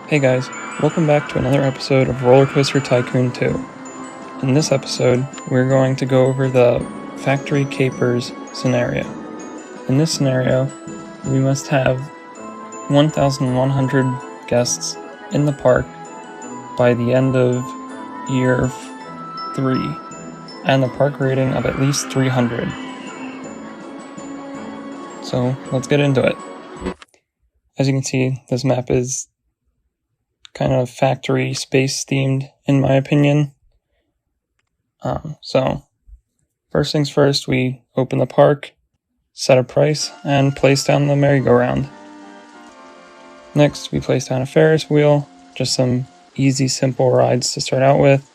Hey guys, welcome back to another episode of Rollercoaster Tycoon 2. In this episode, we're going to go over the Factory Capers scenario. In this scenario, we must have 1,100 guests in the park by the end of year 3, and the park rating of at least 300. So let's get into it. As you can see, this map is kind of factory space themed in my opinion. So first things first, we open the park, set a price, and place down the merry-go-round. Next, we place down a Ferris wheel, just some easy, simple rides to start out with.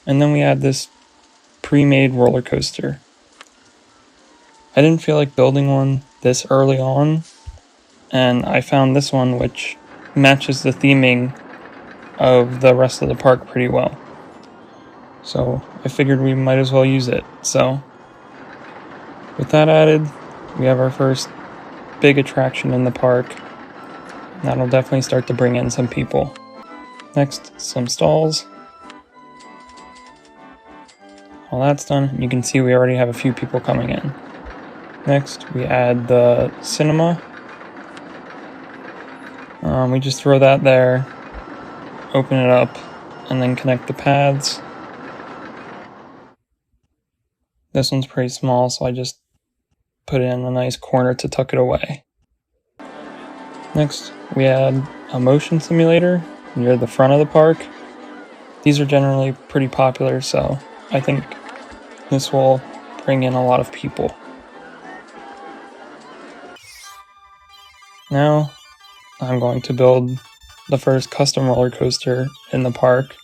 And then we add this pre-made roller coaster. I didn't feel like building one this early on, and I found this one which matches the theming of the rest of the park pretty well. So I figured we might as well use it. So with that added, we have our first big attraction in the park. That'll definitely start to bring in some people. Next, some stalls. All that's done, you can see we already have a few people coming in. Next, we add the cinema. We just throw that there, open it up, and then connect the paths. This one's pretty small, so I just put it in a nice corner to tuck it away. Next, we add a motion simulator near the front of the park. These are generally pretty popular, so I think this will bring in a lot of people. Now, I'm going to build the first custom roller coaster in the park.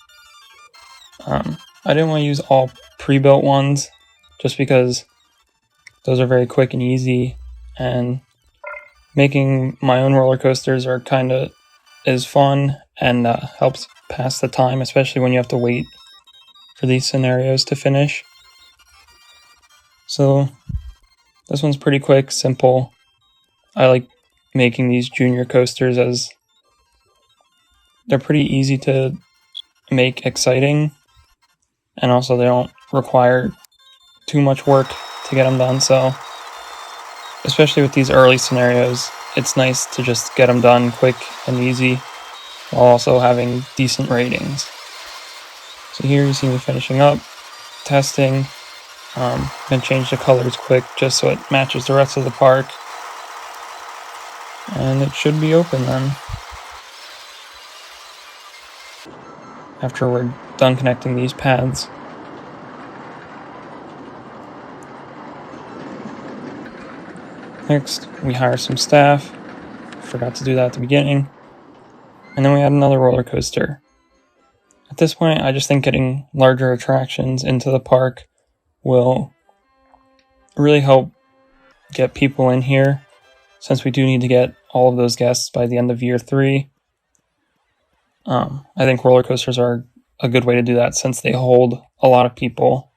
I didn't want to use all pre-built ones, just because those are very quick and easy, and making my own roller coasters is fun and helps pass the time, especially when you have to wait for these scenarios to finish. So this one's pretty quick, simple. I like making these junior coasters as they're pretty easy to make exciting, and also they don't require too much work to get them done. So especially with these early scenarios, it's nice to just get them done quick and easy while also having decent ratings. So here you see me finishing up, testing. I'm going to change the colors quick just so it matches the rest of the park. And it should be open then. After we're done connecting these paths. Next, we hire some staff. Forgot to do that at the beginning. And then we add another roller coaster. At this point, I just think getting larger attractions into the park will really help get people in here, since we do need to get all of those guests by the end of year 3. I think roller coasters are a good way to do that, since they hold a lot of people,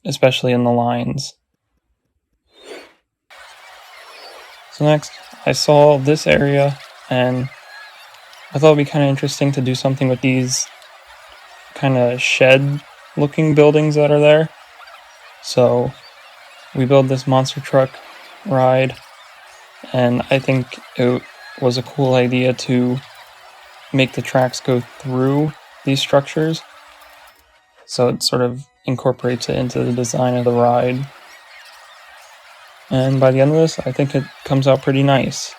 especially in the lines. So next, I saw this area, and I thought it'd be kind of interesting to do something with these kind of shed-looking buildings that are there. So we built this monster truck ride, and I think it was a cool idea to make the tracks go through these structures, so it sort of incorporates it into the design of the ride. And by the end of this, I think it comes out pretty nice.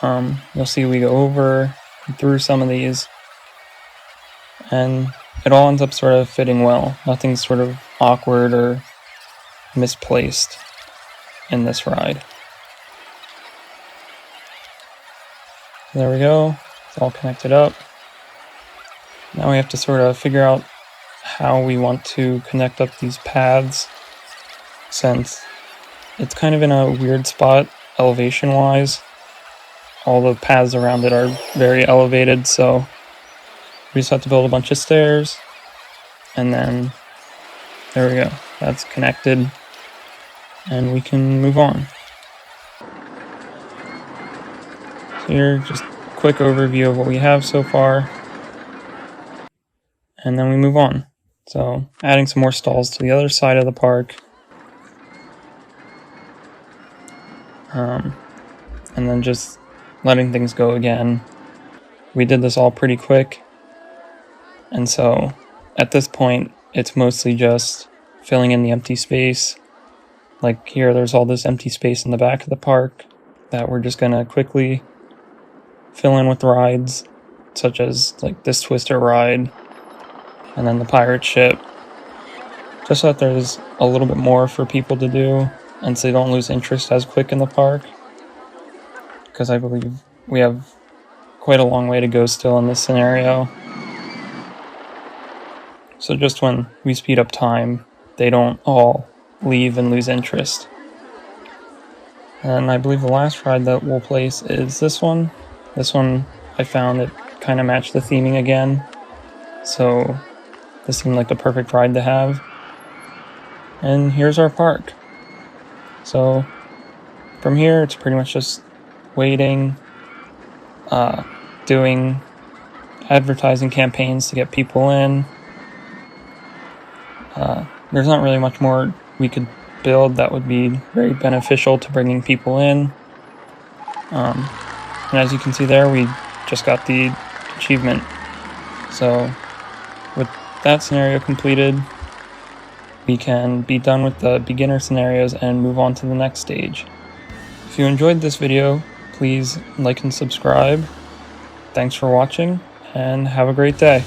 You'll see we go over and through some of these, and it all ends up sort of fitting well. Nothing's sort of awkward or misplaced in this ride. There we go. It's all connected up. Now we have to sort of figure out how we want to connect up these paths, since it's kind of in a weird spot elevation-wise. All the paths around it are very elevated, so we just have to build a bunch of stairs, and then there we go. That's connected, and we can move on. So here, just quick overview of what we have so far, and then we move on. So adding some more stalls to the other side of the park, and then just letting things go again. We did this all pretty quick, and so at this point it's mostly just filling in the empty space. Like here, there's all this empty space in the back of the park that we're just gonna quickly fill in with rides, such as like this Twister ride, and then the pirate ship, just so that there's a little bit more for people to do, and so they don't lose interest as quick in the park, because I believe we have quite a long way to go still in this scenario. So just when we speed up time, they don't all leave and lose interest. And I believe the last ride that we'll place is this one. This one, I found it kind of matched the theming again, so this seemed like the perfect ride to have. And here's our park. So from here, it's pretty much just waiting, doing advertising campaigns to get people in. There's not really much more we could build that would be very beneficial to bringing people in. And as you can see there, we just got the achievement. So with that scenario completed, we can be done with the beginner scenarios and move on to the next stage. If you enjoyed this video, please like and subscribe. Thanks for watching, and have a great day.